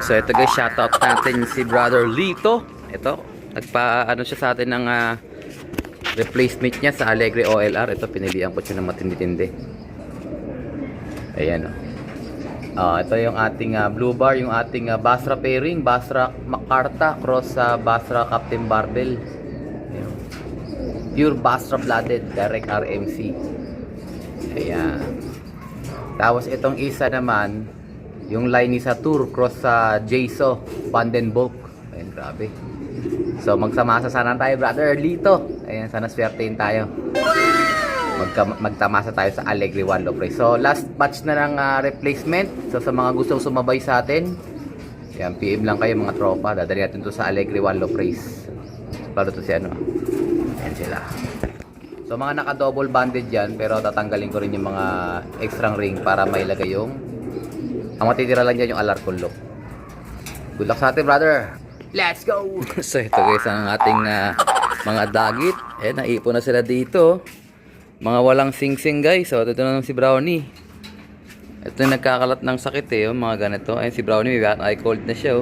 So ito guys, shoutout natin si Brother Lito. Ito, nagpa-ano siya sa atin ng replacement niya sa Alegre OLR. Ito, pinilihan ko siya ng matindi-tindi. Ayan o. Ito yung ating blue bar, yung ating Basra pairing, Basra Macarta cross sa Basra Captain Barbell. Ayan. Pure Basra blooded, direct RMC. Ayan. Tapos itong isa naman, yung line sa Tour cross sa Jayso Vandenbulk. Ayan, grabe. So magsamasa sana tayo, Brother Lito. Ayan, sana swertein tayo. Magtamasa tayo sa Alegre One Low Price. So last batch na ng replacement. So sa mga gustong sumabay sa atin, ayan, PM lang kayo mga tropa. Dadali natin to sa Alegre One Low Price. Para to si ano. Ayan sila. So mga naka-double banded yan, pero tatanggalin ko rin yung mga extra ring para mailagay yung ang matitira lang dyan yung alarcon lock. Good luck sa atin, brother. Let's go! So ito guys ang ating mga dagit. Naipon na sila dito. Mga walang sing-sing guys. So ito na si Brownie. Ito yung nagkakalat ng sakit mga ganito. Ayun si Brownie, may eye cold na siya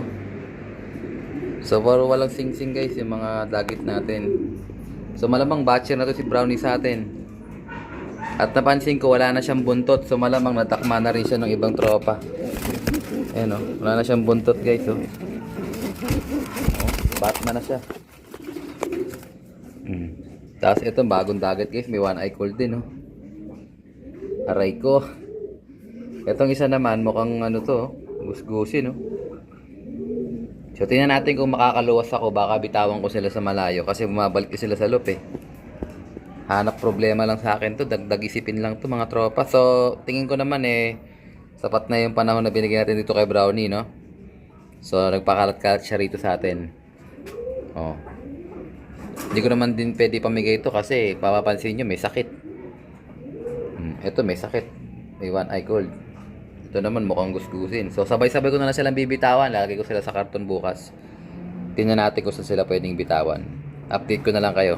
So paro walang sing-sing guys yung mga dagit natin. So malamang batcher na to si Brownie sa atin. At napansin ko wala na siyang buntot. So malamang natakma na rin siya ng ibang tropa. Ayan wala na siyang buntot guys Batman na siya. Tapos ito bagong dagat guys, may one eye cold din Aray ko. Itong isa naman mukhang gusgusin So tingnan natin kung makakaluwas ako, baka bitawan ko sila sa malayo kasi bumabalik sila sa loop Hanap problema lang sa akin to, dagdag isipin lang to mga tropa. So tingin ko naman sapat na yung panahon na binigyan natin dito kay Brownie So nagpakalat-kalat siya rito sa atin. Hindi ko naman din pwede pamigay ito kasi papapansin nyo may sakit. Ito may sakit, may one eye cold. Ito naman mukhang gusgusin. So sabay-sabay ko na lang silang bibitawan. Lalagay ko sila sa karton bukas. Tingnan natin kung saan sila pwedeng bitawan. Update ko na lang kayo.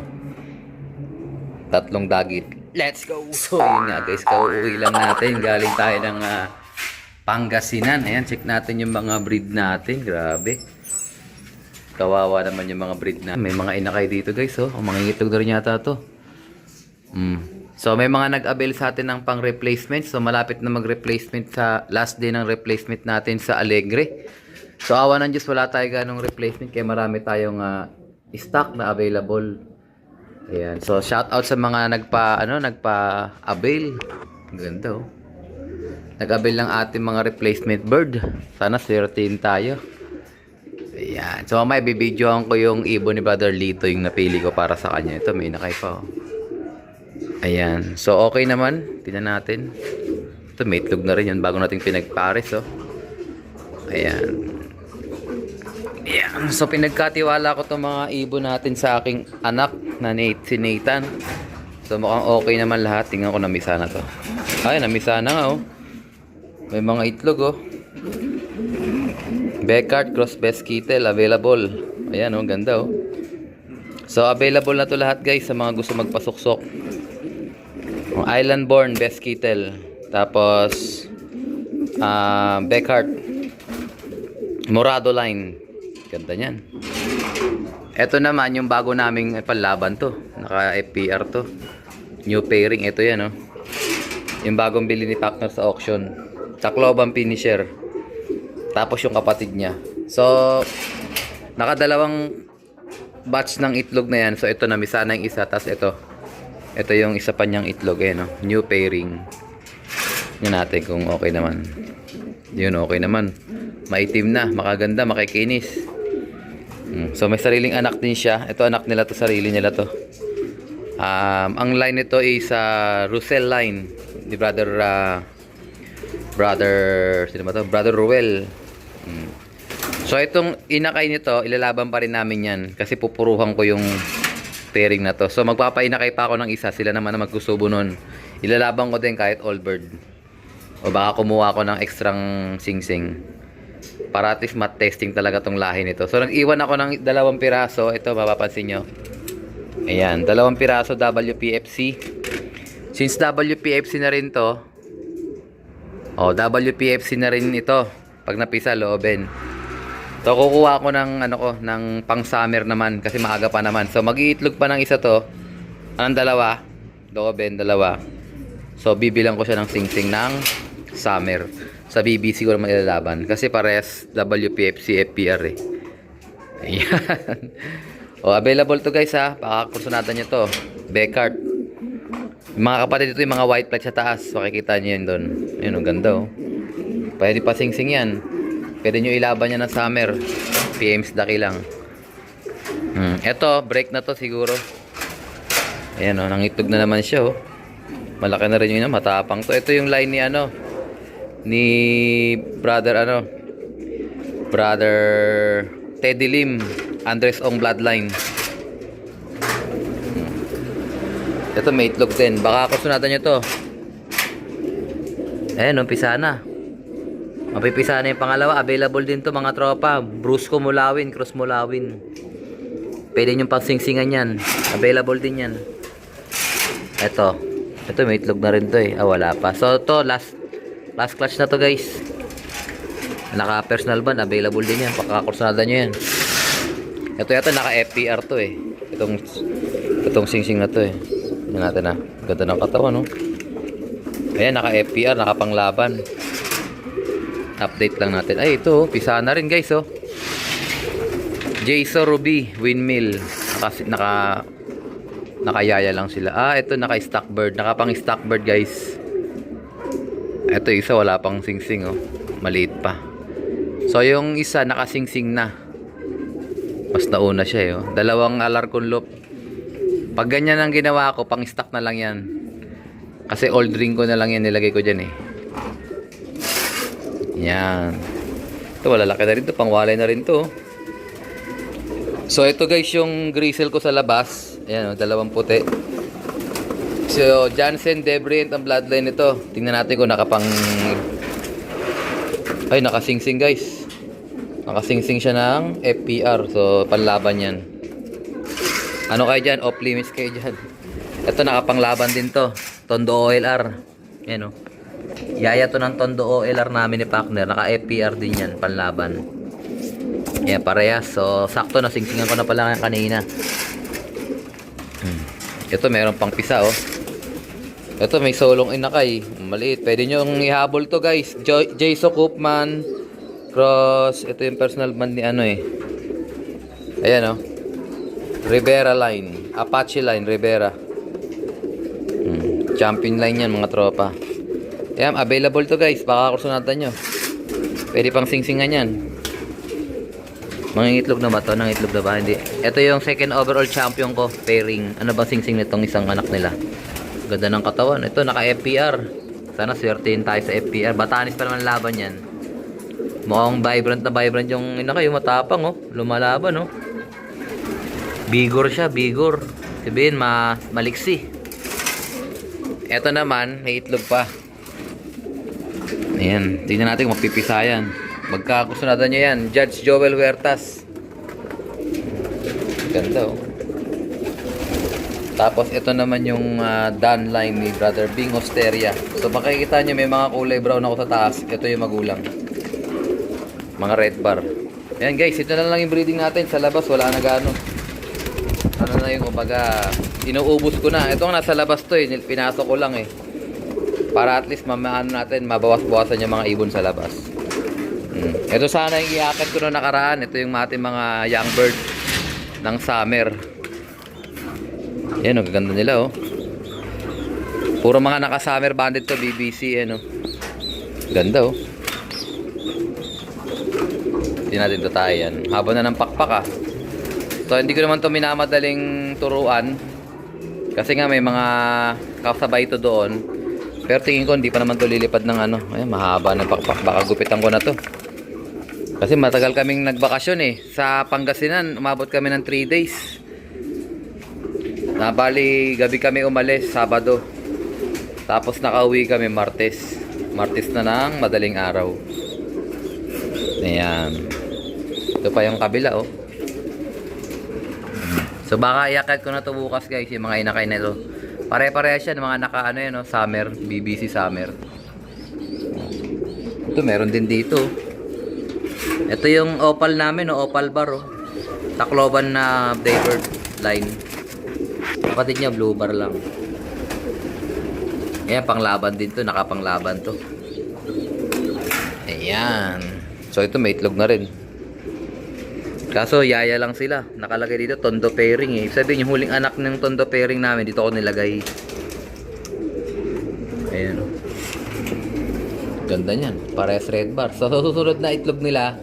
3 dagit. Let's go! So yun nga guys, kauuwi lang natin. Galing tayo ng Pangasinan. Ayan, check natin yung mga breed natin. Grabe. Kawawa naman yung mga breed natin. May mga inakay dito guys mga itlog na rin yata to. So may mga nag-avail sa atin ng pang replacement. So malapit na mag-replacement sa last day ng replacement natin sa Alegre. So awa ng Diyos, wala tayo ganong replacement kaya marami tayong stock na available. Ayan. So shout out sa mga nagpa-avail. Ganda Nag-avail ng ating mga replacement bird. Sana swertein tayo. Ayan. So may bibidyohan ko yung ibon ni Brother Lito, yung napili ko para sa kanya. Ito may nakay pa Ayan. So okay naman. Tingnan natin. Ito may itlog na rin yun bago nating pinagpares Ayan. Ayan. So pinagkatiwala ko itong mga ibon natin sa aking anak na si Nathan. So mukhang okay naman lahat. Tingnan ko, namisa na to. Ay, namisa na nga May mga itlog Beckart Cross Best Kittel available. Ayan ganda So available na to lahat guys sa mga gusto magpasuksok. Island Born Best Kittel. Tapos Beckart Morado line. Ganda niyan. Ito naman yung bago naming panlaban to. Naka FPR to. New pairing. Ito yan yung bagong bili ni Partner sa auction. Tacloban finisher. Tapos yung kapatid niya. So nakadalawang batch ng itlog na yan. So ito namisa na yung isa. Tapos ito yung isa pa niyang itlog New pairing. Yan natin kung okay naman. Yun, okay naman. Maitim na, makaganda, makikinis. So may sariling anak din siya. Ito anak nila to, sarili nila to. Ang line nito is Russell line ni Brother Ruel. So itong inakay nito, ilalaban pa rin namin yan kasi pupuruhan ko yung pairing na to. So magpapainakay pa ako ng isa, sila naman na magkusubo nun. Ilalaban ko din kahit all bird. O baka kumuha ako ng extrang sing-sing. Para at least mat-testing talaga tong lahi nito. So nag-iwan ako ng 2 piraso. Ito mapapansin nyo. Ayan, 2 piraso WPFC. Since WPFC na rin to, WPFC na rin ito. Pag napisa, loobin. So kukuha ko ng ano ko, ng pang summer naman kasi maaga pa naman. So mag-iitlog pa ng isa to. Anong dalawa? Dalawa. So bibilang ko siya ng sing-sing ng summer. Sa BBC ko naman ilalaban kasi parehas WPFC FPR eh. Ayan. O available to guys ha. Pakakursunatan nyo to. Beckart. Yung mga kapatid dito yung mga white plates sa taas. Makikita nyo yun doon. Ayun, ang ganda oh. Pwede pa sing-sing yan. Pwede nyo ilaban yan ng summer. PMs daki lang. Eto, break na to siguro. Ayan o, nangitlog na naman siya o. Malaki na rin yun, matapang to. Ito yung line ni ano, ni brother Teddy Lim, Andres Ong bloodline. Ito may itlog din. Baka kusunatan nyo to. Ayan, umpisa na. Mapipisa na yung pangalawa. Available din to mga tropa. Brusco Mulawin, Cross Mulawin. Pwede nyo pang singsingan yan. Available din yan. Ito may itlog na rin to eh. Wala pa. So to last clutch na to guys. Naka personal band. Available din yan. Pagkakursunada nyo yan. Ito yata naka FPR to eh. Itong singsing na to eh. Yan natin ha. Ganda ng katawan no. Ayan naka FPR. Naka panglaban. Update lang natin. Ay, ito. Pisa na rin, guys, oh. Jayso Ruby, Windmill. Nakayaya lang sila. Ito, naka-stockbird. Nakapang-stockbird, guys. Ito, isa, wala pang sing-sing, oh. Maliit pa. So, yung isa, naka-sing-sing na. Mas nauna siya, eh, oh. Dalawang alarcon loop. Pag ganyan ang ginawa ko, pang-stock na lang yan. Kasi old ring ko na lang yan nilagay ko dyan, eh. Yan. Ito malalaki na rin to. Pangwalay na rin to. So ito guys yung gristle ko sa labas. Ayan o. Dalawang puti. So Jansen, Debris ang bloodline nito. Tingnan natin kung nakapang... Ay nakasingsing guys. Nakasingsing siya ng FPR. So panlaban yan. Ano kayo dyan? Off limits kayo dyan. Ito nakapanglaban din to. Tondo OLR. Ayan o. Yaya to ng Tondo OLR namin ni partner. Naka FPR din yan, panlaban. Yan, parehas. So, sakto na singsingan ko na pala kanina. Ito, meron pang pisa, oh. Ito, may solong inakay. Maliit. Pwede nyo ihabol to, guys. Jayso Koopman. Cross. Ito yung personal band ni ano, eh. Ayan, oh. Rivera line. Apache line, Rivera. Champion line yan, mga tropa. Ayan, available to guys. Baka kursunatan nyo. Pwede pang singsingan yan. Mangingitlog na ba to? Nangitlog na ba? Hindi. Ito yung second overall champion ko. Pairing. Ano bang singsing nitong isang anak nila? Ganda ng katawan. Ito, naka-FPR. Sana swertein tayo sa FPR. Batanis pa naman laban yan. Mukhang vibrant na vibrant yung ina kayo. Matapang oh. Lumalaban oh. Bigor siya. Bigor. Sabihin, maliksi. Ito naman, may itlog pa. Ayan, tingnan natin kung mapipisa yan. Magkakusunatan nyo yan. Judge Joel Huertas. Ganda oh. Tapos ito naman yung Dan line ni Brother Bing Osteria. So makikita nyo may mga kulay brown ako sa taas. Ito yung magulang. Mga red bar. Ayan guys, ito na lang yung breeding natin. Sa labas wala na gano. Ano na yung kumbaga inuubos ko na. Ito nga nasa labas to eh. Pinasok ko lang eh. Para at least mamaano natin, mabawas-bawasan yung mga ibon sa labas. Ito sana yung iakit ko noong nakaraan. Ito yung ating mga young bird ng summer. Yan, ang ganda nila oh. Puro mga naka-summer banded to, BBC ano. Ganda oh. Hindi natin to tayo yan. Haba na ng pakpak ah. So hindi ko naman to minamadaling turuan. Kasi nga may mga kasabay to doon. Pero tingin ko hindi pa naman to lilipad ng ano. Ay, mahaba ng pakpak. Baka gupitan ko na to. Kasi matagal kaming nagbakasyon eh. Sa Pangasinan, umabot kami ng 3 days. Nabali, gabi kami umalis, Sabado. Tapos nakauwi kami Martes. Martes na ng madaling araw. Ayan. Ito pa yung kabila oh. So baka iakit ko na to bukas guys. Yung mga inakay na ito. Pare-pareha siya ng mga naka-ano yun, no? Summer, BBC Summer. Ito, meron din dito. Ito yung opal namin, no? Opal bar, oh. Tacloban na Daybird line. Kapatid niya, blue bar lang. Ayan, panglaban din to. Nakapanglaban to. Ayan. So, ito may itlog na rin. Kaso, yaya lang sila. Nakalagay dito, tondo pairing eh. Ibig sabihin, yung huling anak ng tondo pairing namin, dito ko nilagay. Ayan. Ganda niyan. Parehas red bar. So, susunod na itlog nila,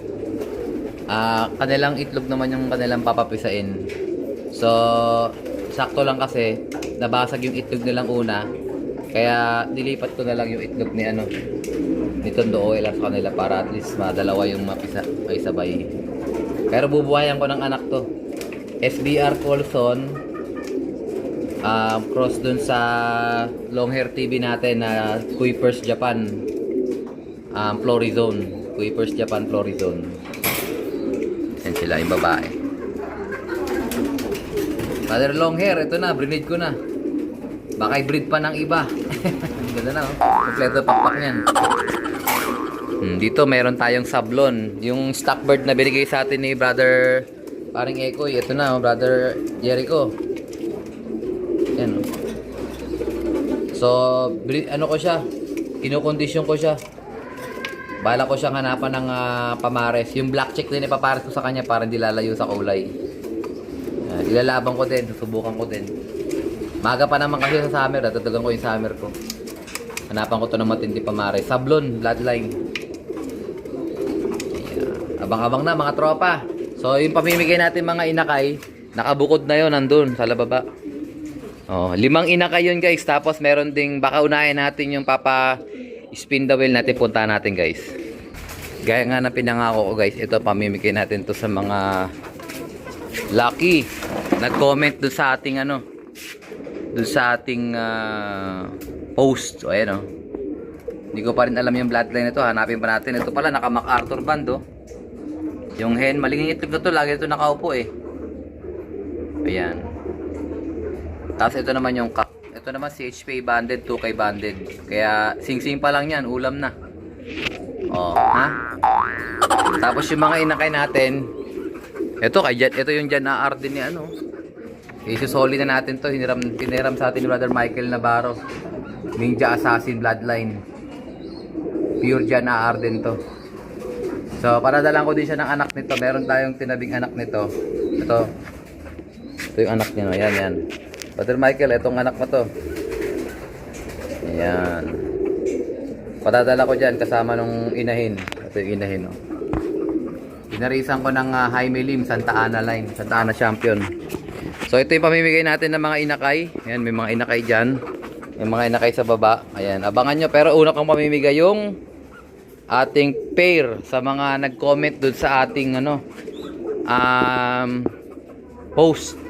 kanilang itlog naman yung kanilang papapisain. So, sakto lang kasi, nabasag yung itlog nilang una. Kaya, nilipat ko na lang yung itlog ni ni Tondo Oil sa kanila para at least madalawa yung mapisa ay sabay. Pero bubuhayan ko ng anak to. SBR Colson, cross dun sa long hair TV natin na Kuipers Japan, Florizone. Kuipers Japan Florizone. Yan sila yung babae. Father long hair, ito na, brinid ko na. Baka i-breed pa ng iba. Ganda na, oh. Kompleto pakpak niyan. Dito meron tayong sablon. Yung stock bird na binigay sa atin ni brother paring Ekoy. Ito na, oh, brother Jericho. Yan, oh. So, ano ko siya? Kinokondisyon ko siya. Bala ko siyang hanapan ng pamares. Yung black chick din ipapares ko sa kanya para hindi lalayo sa kulay. Ilalaban ko din, susubukan ko din. Maga pa naman kasi sa summer, tatagan ko yung summer ko. Hanapan ko to ng matindi pamares. Sablon, bloodline. Ayan. Abang-abang na mga tropa. So, yung pamimigay natin mga inakay, nakabukod na yon nandun sa lababa. Oh, 5 inakay yun guys. Tapos meron ding, baka unahin natin yung papa spin the wheel natin, punta natin guys. Gaya nga na pinangako ko guys, ito pamimigay natin to sa mga lucky. Nag-comment doon sa ating doon sa ating post. O ayan, oh. Hindi ko pa rin alam yung bloodline nito. Hanapin pa natin. Ito pala naka MacArthur band, oh. Yung hen, maling itlog na to, lagi ito nakaupo eh. Ayan. Tapos ito naman yung cock. Ito naman si HPA banded, 2K banded. Kaya sing-sing pa lang yan, ulam na. Oh, ha? Tapos yung mga inakay natin, ito yung Jan AR din ni isusoli na natin to. Hiniram sa atin ni Brother Michael Navarro. Ninja Assassin Bloodline. Pure Jan AR din to. So, paradalan ko din siya ng anak nito. Meron tayong tinabing anak nito. Ito yung anak niya, no? Yan. Brother Michael, itong anak mo to. Ayan. Patadala ko dyan kasama nung inahin. Ito yung inahin, no? Pinarisan ko ng Jaime Lim, Santa Ana line. Santa Ana champion. So, ito yung pamimigay natin ng mga inakay. Ayan, may mga inakay dyan. May mga inakay sa baba. Ayan, abangan nyo. Pero una kong pamimigay yung ating pair sa mga nag-comment dun sa ating post.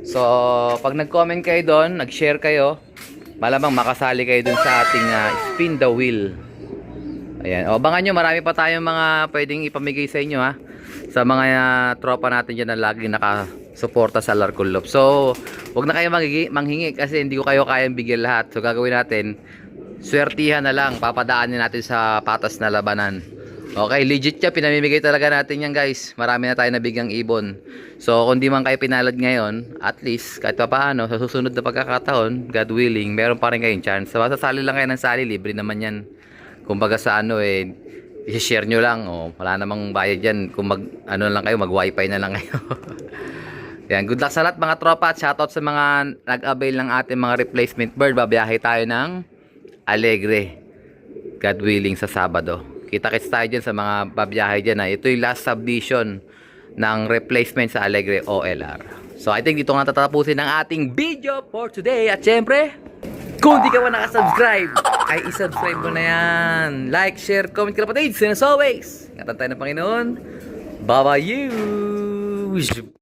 So, pag nag-comment kayo doon, nag-share kayo, malamang makasali kayo doon sa ating spin the wheel. Ayan. O, abangan nyo, marami pa tayong mga pwedeng ipamigay sa inyo, ha. Sa mga tropa natin dyan na laging nakasuporta sa Larcol Love. So, huwag na kayo manghingi kasi hindi ko kayo kayang bigyan lahat. So, gagawin natin, swertihan na lang, papadaanin natin sa patas na labanan. Okay, legit siya, pinamimigay talaga natin yan guys. Marami na tayo nabigyang ibon. So, kung di man kayo pinalad ngayon, at least, kahit pa paano, sa susunod na pagkakataon, God willing, meron pa rin kayong chance. So, sasali lang kayo ng sali, libre naman yan. Kumbaga sa i-share nyo lang. Wala namang bayad yan. Kung lang kayo, mag-wifi na lang kayo. Yan, good luck sa lahat mga tropa. At shoutout sa mga nag-avail ng ating mga replacement bird. Babiyahe tayo ng Alegre. God willing sa Sabado. Kita-kits tayo dyan sa mga babiyahe dyan. Ito yung last submission ng replacement sa Alegre OLR. So I think dito nga tatapusin ang ating video for today. At syempre, kung di ka pa nakasubscribe, ay isubscribe mo na yan. Like, share, comment ka na kapatid. And as always, ingatan tayo ng Panginoon. Bye-bye you!